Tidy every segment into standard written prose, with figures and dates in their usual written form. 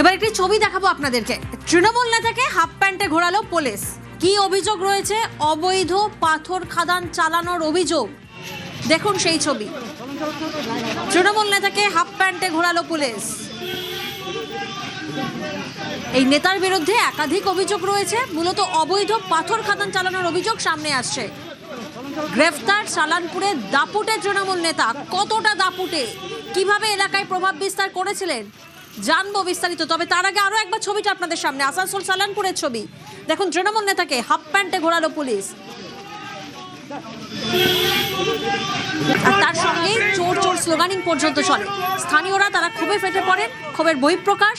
এবার একটি ছবি দেখাবো আপনাদেরকে। তৃণমূল নেতাকে হাফ প্যান্টে ঘোরালো পুলিশ। কি অভিযোগ রয়েছে? অবৈধ পাথর খাদান চালানোর অভিযোগ। দেখুন সেই ছবি। তৃণমূল নেতাকে হাফ প্যান্টে ঘোরালো পুলিশ। এই নেতার বিরুদ্ধে একাধিক অভিযোগ রয়েছে। মূলত অবৈধ পাথর খাদান চালানোর অভিযোগ সামনে আসছে। গ্রেফতার সালানপুরে দাপুটে তৃণমূল নেতা। কতটা দাপুটে, কিভাবে এলাকায় প্রভাব বিস্তার করেছিলেন জানবো বিস্তারিত। তবে তার আগে আরো একবার ছবিটা আপনাদের সামনে, আসানসোল সালানপুরের ছবি। দেখুন তৃণমূল নেতাকে হাফ প্যান্টে ঘোরালো পুলিশ, আর তার সঙ্গে চোর চোর স্লোগানিং পর্যন্ত চলে। স্থানীয়রা তারা ক্ষোভে ফেটে পড়েন, ক্ষোভের বহিঃপ্রকাশ।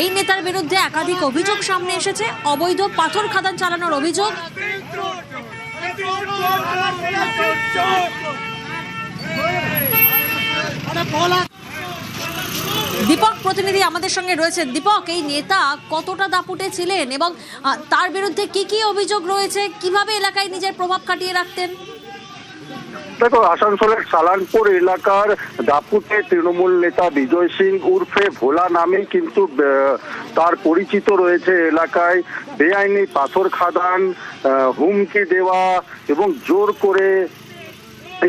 এই নেতার বিরুদ্ধে একাধিক অভিযোগ সামনে এসেছে। অবৈধ পাথর খাদান চালানোর অভিযোগ। দীপক প্রতিনিধি আমাদের সঙ্গে রয়েছে। দীপক, এই নেতা কতটা দাপুটে ছিলেন এবং তার বিরুদ্ধে কি কি অভিযোগ রয়েছে, কিভাবে এলাকায় নিজের প্রভাব খাটিয়ে রাখতেন? দেখো, আসানসোলের সালানপুর এলাকার দাপুটে তৃণমূল নেতা বিজয় সিং উর্ফে ভোলা নামে কিন্তু তার পরিচিত রয়েছে এলাকায়। বেআইনি পাথর খাদান, হুমকি দেওয়া এবং জোর করে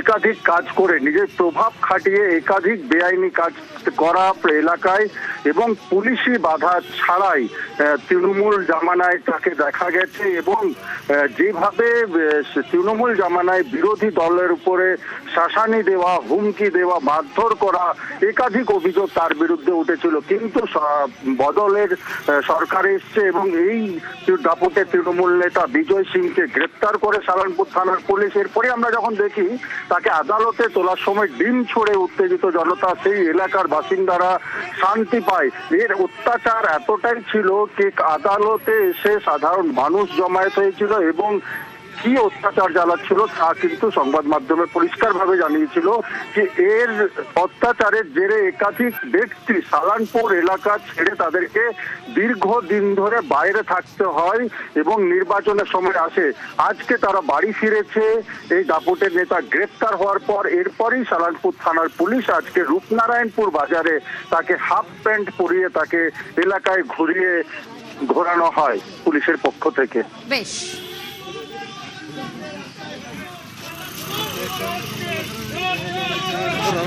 একাধিক কাজ করে নিজের প্রভাব খাটিয়ে একাধিক বেআইনি কাজ করা এলাকায়, এবং পুলিশি বাধা ছাড়াই তৃণমূল জামানায় তাকে দেখা গেছে। এবং যেভাবে তৃণমূল জামানায় বিরোধী দলের উপরে শাসানি দেওয়া, হুমকি দেওয়া, মারধর করা, একাধিক অভিযোগ তার বিরুদ্ধে উঠেছিল। কিন্তু বদলের সরকার এসছে এবং এই দাপুটে তৃণমূল নেতা বিজয় সিংকে গ্রেপ্তার করে সালানপুর থানার পুলিশ। এরপরে আমরা যখন দেখি তাকে আদালতে তোলার সময় ডিম ছড়ে উত্তেজিত জনতা, সেই এলাকার বাসিন্দারা শান্তি পায়। এর অত্যাচার এতটাই ছিল যে আদালতে এসে সাধারণ মানুষ জমায়েত হয়েছিল এবং কি অত্যাচার চালাচ্ছিল তা কিন্তু সংবাদ মাধ্যমে পরিষ্কারভাবে জানিয়েছিল যে এর অত্যাচারের জেরে একাধিক ব্যক্তি সালানপুর এলাকা ছেড়ে তাদেরকে দীর্ঘদিন ধরে বাইরে থাকতে হয় এবং নির্বাচনের সময় আসে। আজকে তারা বাড়ি ফিরেছে এই দাপুটের নেতা গ্রেপ্তার হওয়ার পর। এরপরই সালানপুর থানার পুলিশ আজকে রূপনারায়ণপুর বাজারে তাকে হাফ প্যান্ট পরিয়ে তাকে এলাকায় ঘোরানো হয় পুলিশের পক্ষ থেকে। বেশ, চলো